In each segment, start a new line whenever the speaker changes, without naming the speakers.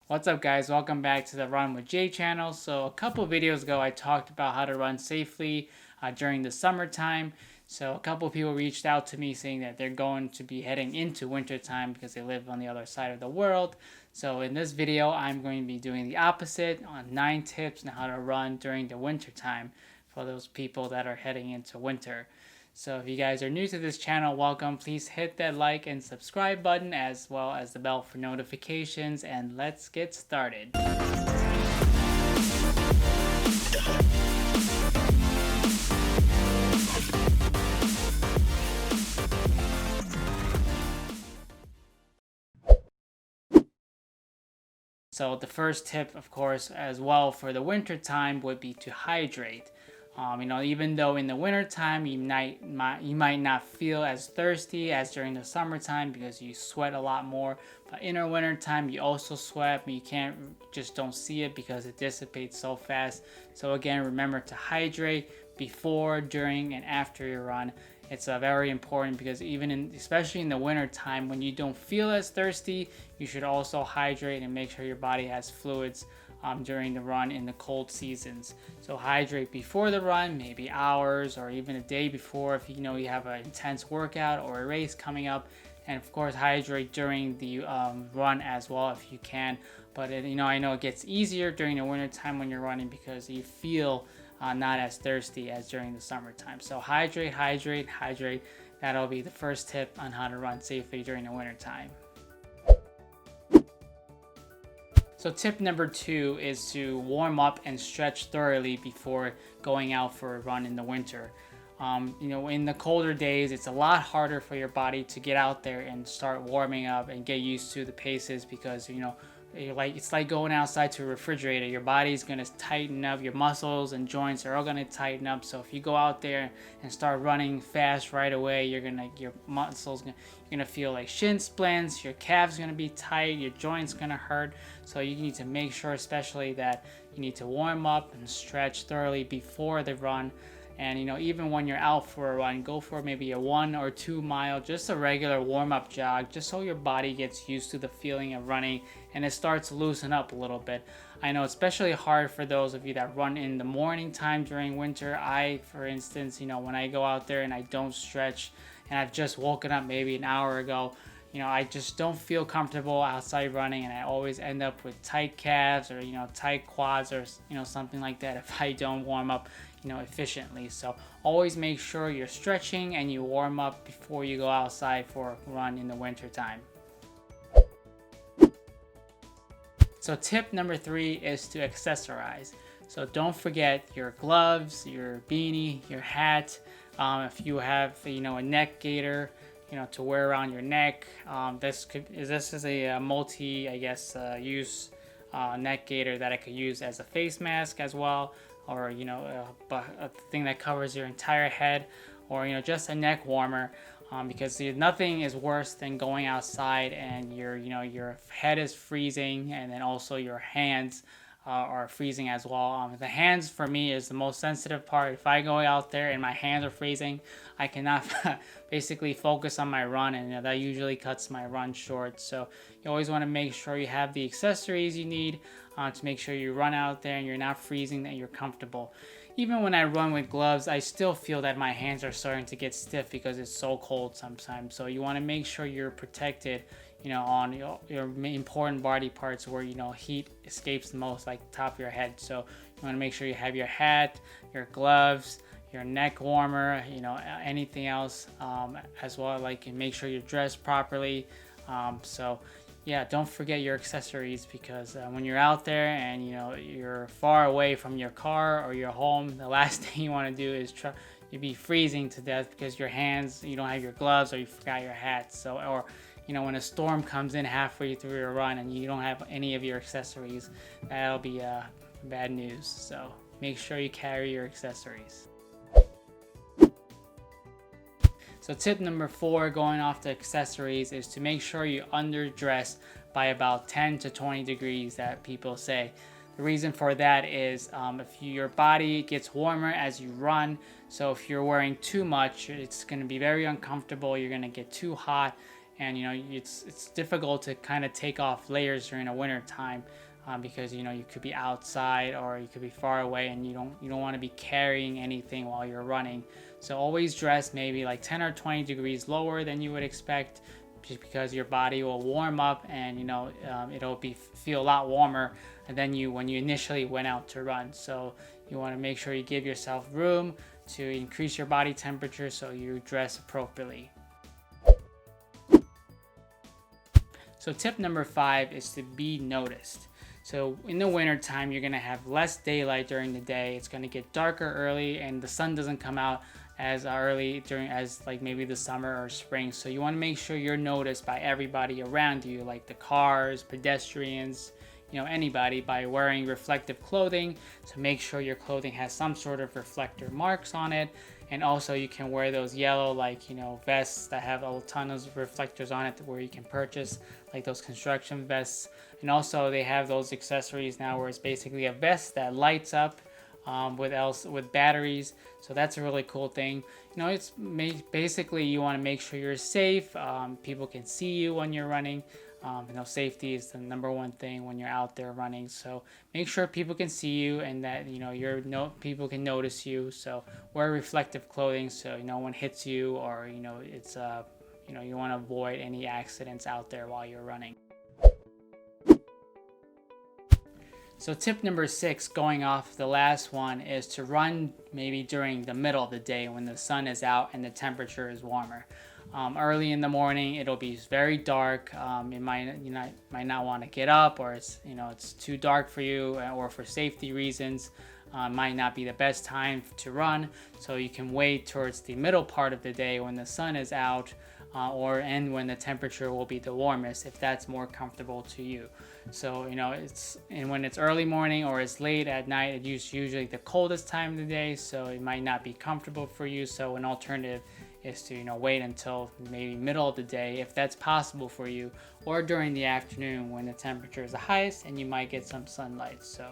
What's up guys, welcome back to the Run with Jay channel. So a couple videos ago I talked about how to run safely during the summertime. So a couple people reached out to me saying that they're going to be heading into wintertime because they live on the other side of the world. So in this video I'm going to be doing the opposite on 9 tips on how to run during the wintertime for those people that are heading into winter. So if you guys are new to this channel, welcome. Please hit that like and subscribe button as well as the bell for notifications, and let's get started. So the first tip, of course, as well for the winter time would be to hydrate. Even though in the winter time you might not feel as thirsty as during the summertime because you sweat a lot more, but in our winter time you also sweat, but you don't see it because it dissipates so fast. So again, remember to hydrate before, during, and after your run. It's very important because especially in the winter time when you don't feel as thirsty, you should also hydrate and make sure your body has fluids during the run in the cold seasons. So hydrate before the run, maybe hours or even a day before if you know you have an intense workout or a race coming up. And of course hydrate during the run as well if you can. But I know it gets easier during the winter time when you're running because you feel not as thirsty as during the summertime. So hydrate. That'll be the first tip on how to run safely during the winter time. So tip number 2 is to warm up and stretch thoroughly before going out for a run in the winter. In the colder days, it's a lot harder for your body to get out there and start warming up and get used to the paces because, it's like going outside to a refrigerator. Your body's going to tighten up, your muscles and joints are all going to tighten up. So if you go out there and start running fast right away, your muscles, you're going to feel like shin splints, your calves going to be tight, your joints going to hurt. So you need to make sure especially that you need to warm up and stretch thoroughly before the run. And even when you're out for a run, go for maybe a 1 or 2 mile, just a regular warm-up jog, just so your body gets used to the feeling of running and it starts to loosen up a little bit. I know especially hard for those of you that run in the morning time during winter. For instance, when I go out there and I don't stretch and I've just woken up maybe an hour ago, I just don't feel comfortable outside running, and I always end up with tight calves or tight quads or something like that if I don't warm up efficiently. So always make sure you're stretching and you warm up before you go outside for a run in the winter time. So tip number 3 is to accessorize. So don't forget your gloves, your beanie, your hat. If you have a neck gaiter to wear around your neck, this is a multi use neck gaiter that I could use as a face mask as well, or a thing that covers your entire head, or just a neck warmer, because nothing is worse than going outside and your head is freezing and then also your hands are freezing as well. The hands for me is the most sensitive part. If I go out there and my hands are freezing, I cannot basically focus on my run, and that usually cuts my run short. So you always want to make sure you have the accessories you need to make sure you run out there and you're not freezing, that you're comfortable. Even when I run with gloves, I still feel that my hands are starting to get stiff because it's so cold sometimes. So you want to make sure you're protected on your important body parts where heat escapes the most, like the top of your head. So you want to make sure you have your hat, your gloves, your neck warmer, anything else as well. Like, make sure you're dressed properly. So yeah, don't forget your accessories, because when you're out there and you're far away from your car or your home, the last thing you want to do is you'd be freezing to death because your hands, you don't have your gloves or you forgot your hat. So, or when a storm comes in halfway through your run and you don't have any of your accessories, that'll be bad news. So make sure you carry your accessories. So tip number 4, going off the accessories, is to make sure you underdress by about 10 to 20 degrees that people say. The reason for that is if your body gets warmer as you run, so if you're wearing too much, it's going to be very uncomfortable. You're going to get too hot, and it's difficult to kind of take off layers during the winter time, because you could be outside or you could be far away, and you don't want to be carrying anything while you're running. So always dress maybe like 10 or 20 degrees lower than you would expect, just because your body will warm up, and it'll feel a lot warmer than when you initially went out to run. So you want to make sure you give yourself room to increase your body temperature, so you dress appropriately. So tip number 5 is to be noticed. So in the winter time, you're going to have less daylight during the day. It's going to get darker early, and the sun doesn't come out as early as like maybe the summer or spring. So you want to make sure you're noticed by everybody around you, like the cars, pedestrians, anybody, by wearing reflective clothing. So make sure your clothing has some sort of reflector marks on it. And also you can wear those yellow vests that have a ton of reflectors on it, where you can purchase like those construction vests. And also they have those accessories now where it's basically a vest that lights up with batteries. So that's a really cool thing. It's basically you want to make sure you're safe. People can see you when you're running. Safety is the number one thing when you're out there running. So make sure people can see you, and that people can notice you. So wear reflective clothing so no one hits you, or it's you want to avoid any accidents out there while you're running. So tip number 6, going off the last one, is to run maybe during the middle of the day when the sun is out and the temperature is warmer. Early in the morning, it'll be very dark. You might not want to get up, or it's too dark for you, or for safety reasons, might not be the best time to run. So you can wait towards the middle part of the day when the sun is out, and when the temperature will be the warmest, if that's more comfortable to you. So when it's early morning or it's late at night, it's usually the coldest time of the day, so it might not be comfortable for you. So an alternative is to wait until maybe middle of the day, if that's possible for you, or during the afternoon when the temperature is the highest and you might get some sunlight. So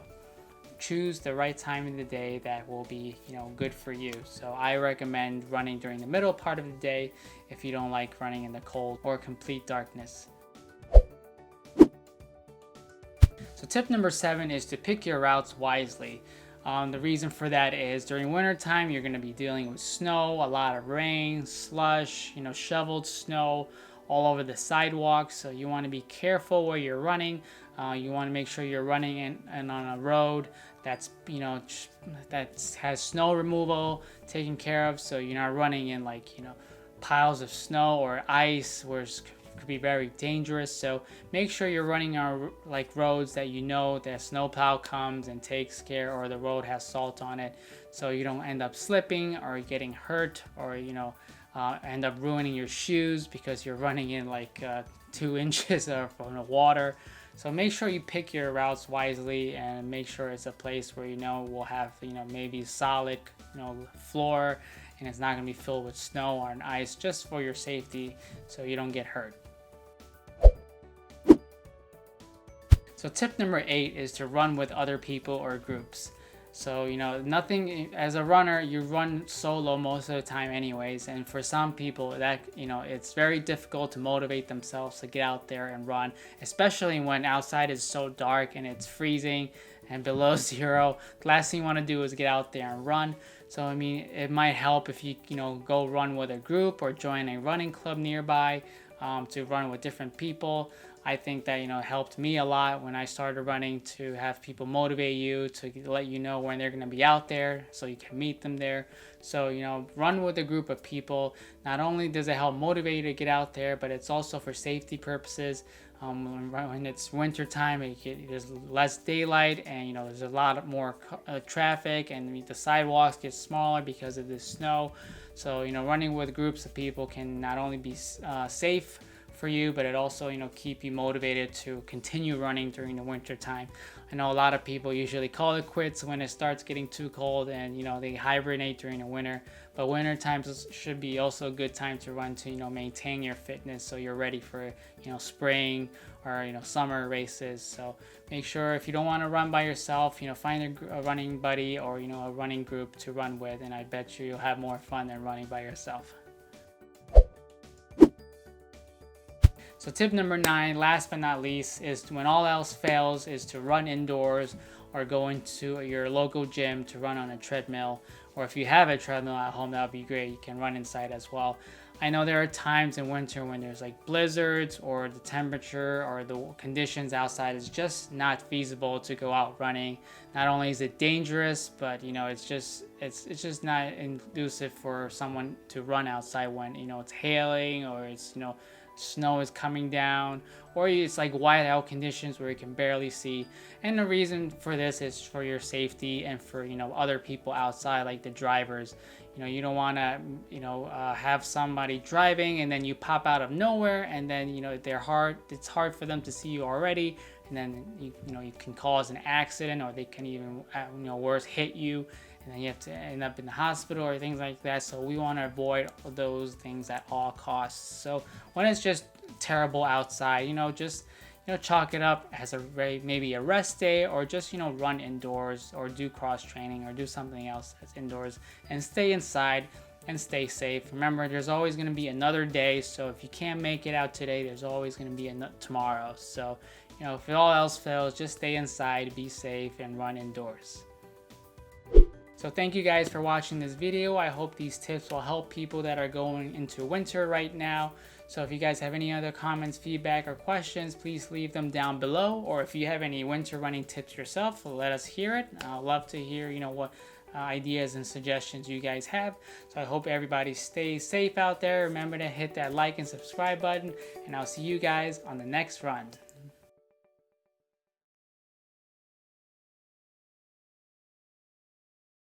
choose the right time of the day that will be good for you. So I recommend running during the middle part of the day if you don't like running in the cold or complete darkness. So tip number 7 is to pick your routes wisely. The reason for that is during winter time, you're going to be dealing with snow, a lot of rain, slush, shoveled snow all over the sidewalks. So you want to be careful where you're running. You want to make sure you're running in on a road that's that has snow removal taken care of. So you're not running in piles of snow or ice, where it's could be very dangerous. So make sure you're running on roads that that snowplow comes and takes care, or the road has salt on it, so you don't end up slipping or getting hurt, or end up ruining your shoes because you're running in 2 inches of the water. So make sure you pick your routes wisely, and make sure it's a place where will have maybe solid floor, and it's not going to be filled with snow or ice, just for your safety so you don't get hurt. So tip number 8 is to run with other people or groups. So nothing, as a runner, you run solo most of the time anyways, and for some people that it's very difficult to motivate themselves to get out there and run, especially when outside is so dark and it's freezing and below 0. The last thing you want to do is get out there and run. So it might help if you go run with a group, or join a running club nearby, to run with different people. I think that helped me a lot when I started running, to have people motivate you, to let you know when they're going to be out there so you can meet them there. So run with a group of people. Not only does it help motivate you to get out there, but it's also for safety purposes. When it's winter time, there's less daylight, and there's a lot more traffic, and the sidewalks get smaller because of the snow. So running with groups of people can not only be safe for you, but it also keep you motivated to continue running during the winter time. I know a lot of people usually call it quits when it starts getting too cold, and they hibernate during the winter. But winter times should be also a good time to run, to maintain your fitness, so you're ready for spring or summer races. So make sure, if you don't want to run by yourself, find a running buddy, or a running group to run with, and I bet you'll have more fun than running by yourself. So tip number 9, last but not least, is when all else fails, is to run indoors or go into your local gym to run on a treadmill. Or if you have a treadmill at home, that would be great. You can run inside as well. I know there are times in winter when there's like blizzards or the temperature or the conditions outside is just not feasible to go out running. Not only is it dangerous, but you know, it's just not conducive for someone to run outside when, you know, it's hailing or it's, you know, snow is coming down, or it's like whiteout conditions where you can barely see. And the reason for this is for your safety and for, you know, other people outside, like the drivers. You know, you don't want to, you know, have somebody driving and then you pop out of nowhere and then, you know, it's hard for them to see you already, and then you know, you can cause an accident, or they can even, you know, worse, hit you, and then you have to end up in the hospital or things like that. So we want to avoid those things at all costs. So when it's just terrible outside, you know, just, you know, chalk it up as maybe a rest day, or just, you know, run indoors or do cross training or do something else that's indoors, and stay inside and stay safe. Remember, there's always going to be another day. So if you can't make it out today, there's always going to be tomorrow. So, you know, if all else fails, just stay inside, be safe, and run indoors. So thank you guys for watching this video. I hope these tips will help people that are going into winter right now. So if you guys have any other comments, feedback, or questions, please leave them down below. Or if you have any winter running tips yourself, let us hear it. I'd love to hear, you know, what ideas and suggestions you guys have. So I hope everybody stays safe out there. Remember to hit that like and subscribe button, and I'll see you guys on the next run.